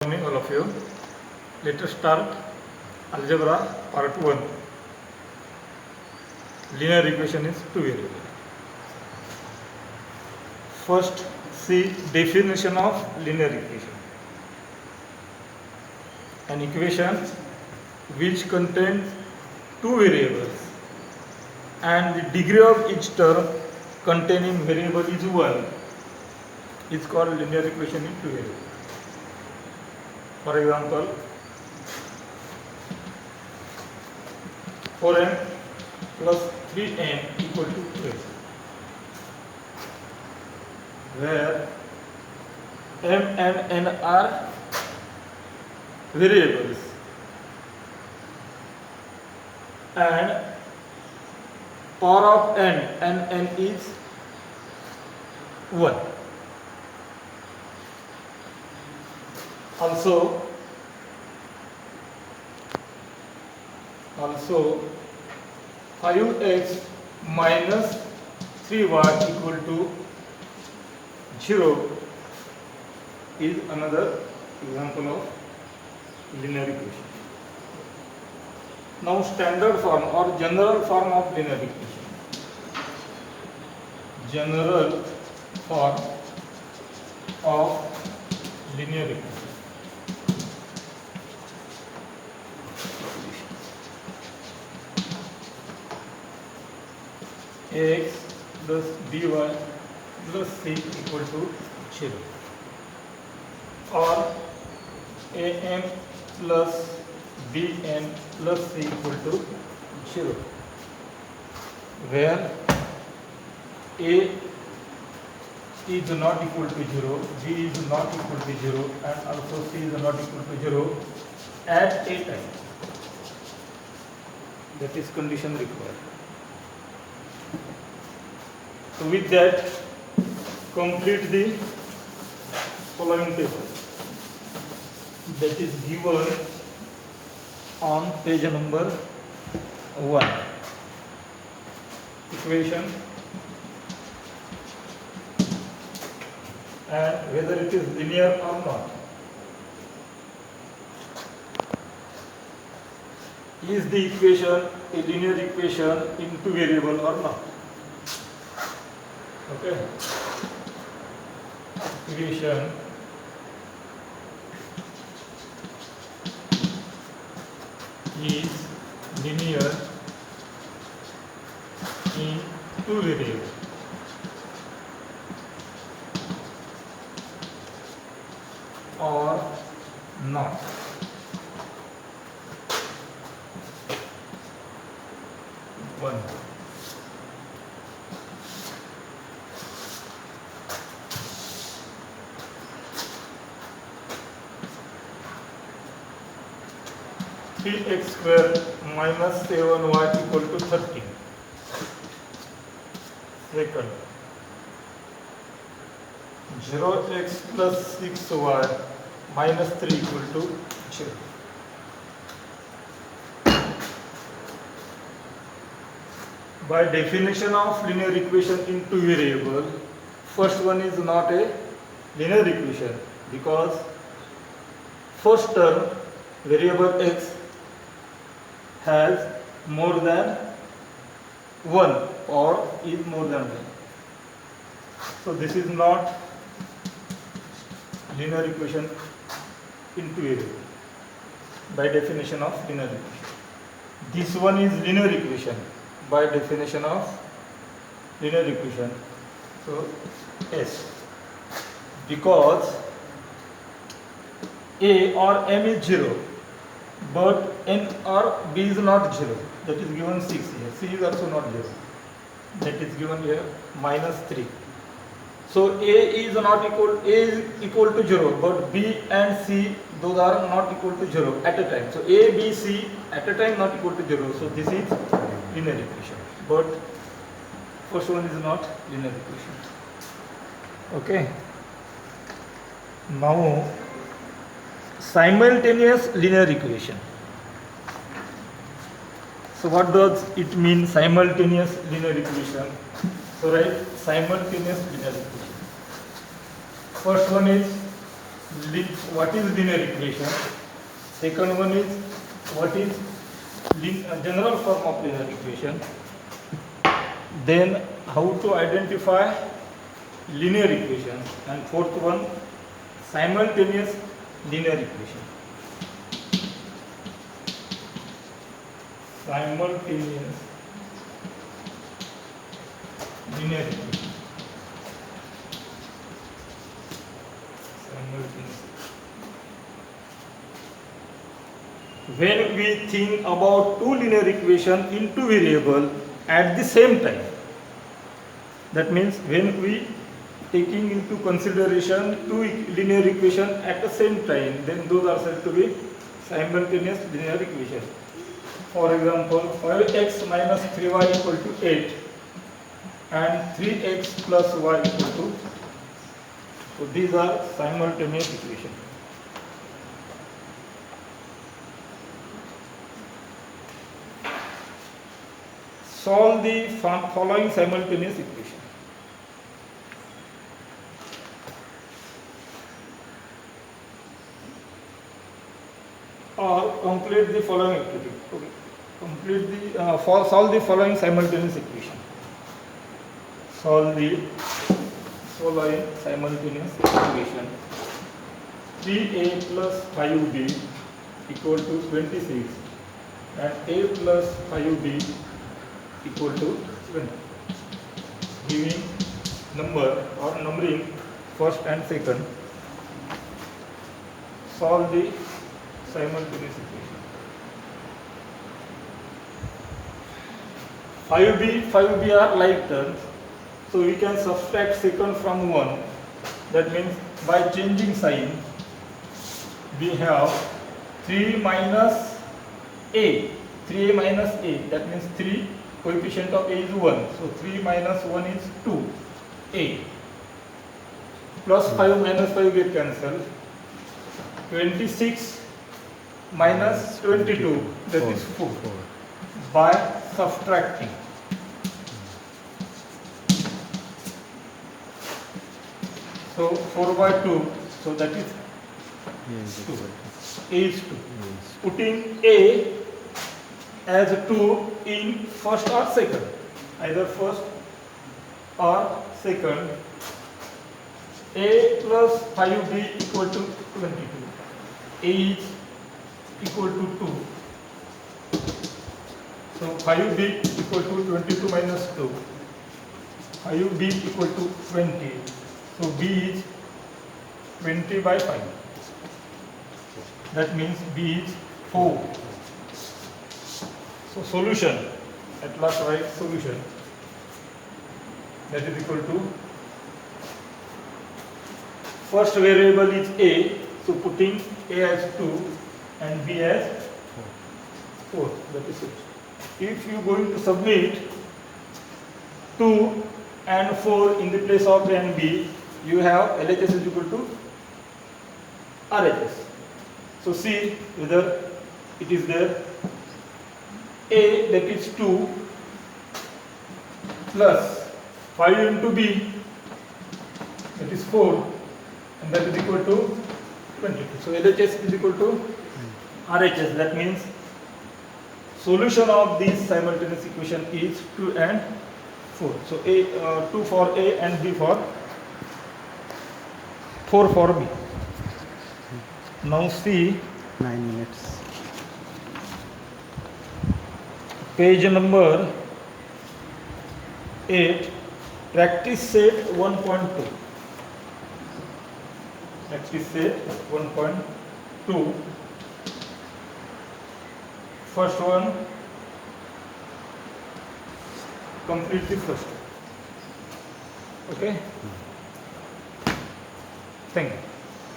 Morning, all of you. Let us start algebra part 1. Linear equation is two variable. First, see definition of linear equation. An equation which contains two variables and the degree of each term containing variable is 1 is called linear equation in two variables. For example, 4n plus 3n equal to 12, where m and n are variables and power of n and n is 1. Also 5x minus 3y equal to 0 is another example of linear equation. Now standard form or general form of linear equation. General form of linear equation. X plus by plus c equal to 0, or am plus bn plus c equal to 0, where a is not equal to 0, b is not equal to 0, and also c is not equal to 0 at a time. That is condition required. So with that, complete the following table that is given on page number 1. Equation and whether it is linear or not. Is the equation a linear equation in two variable or not? Okay. Equation is linear in two variables. Or not. One. Three x square minus 7y equal to 30. Second, 0x plus 6y minus 3 equal to 0. By definition of linear equation in two variable, first one is not a linear equation because first term variable x has more than 1 or is more than 1. So this is not linear equation in two variable by definition of linear equation. This one is linear equation by definition of linear equation. So S, because a or m is 0 but n or b is not 0, that is given 6 here. C is also not 0, that is given here minus 3. So a is equal to 0 but b and c, those are not equal to 0 at a time. So a, b, c at a time not equal to 0. So this is linear equation, but first one is not linear equation. Okay. Now simultaneous linear equation. So what does it mean, simultaneous linear equation? So write simultaneous linear equation. First one is what is linear equation. Second one is what is general form of linear equation. Then how to identify linear equation, and fourth one simultaneous linear equation. Simultaneous linear equation. Simultaneous. When we think about two linear equations in two variables at the same time, that means when we taking into consideration two linear equations at the same time, then those are said to be simultaneous linear equation. For example, 5x minus 3y equal to 8 and 3x plus y equal to, so these are simultaneous equations. Solve the following simultaneous equation. Or complete the following activity. Okay. Solve the following simultaneous equation. Solve the following simultaneous equation. 3a plus 5b equal to 26 and a plus 5b equal to 20. Giving number or numbering first and second. Solve the simultaneous equation. 5b are like terms, so we can subtract second from 1. That means by changing sign, we have 3 minus a. 3a minus a, that means 3 coefficient of a is 1. So 3 minus 1 is 2a. Plus 5 minus 5 get cancelled. 26 minus 22, that is 4. By subtracting. So 4 by 2, so that is 2. A is 2. Putting a as 2 in first or second, either first or second. A plus 5b equal to 22. A is equal to 2. So 5b equal to 22 minus 2. 5b equal to 20. So b is 20 by 5. That means b is 4. So solution, at last write solution. That is equal to, first variable is a, so putting a as 2 and b as 4. That is it. If you are going to submit 2 and 4 in the place of a and b, you have LHS is equal to RHS. So see whether it is there. A, that is 2 plus 5 into b, that is 4, and that is equal to 22. So LHS is equal to RHS. That means solution of this simultaneous equation is 2 and 4. So 2 for A and B for 4 for B. Now see 9 minutes. Page number 8, practice set 1.2. Practice set 1.2. First one, complete the first. Okay? Thank you.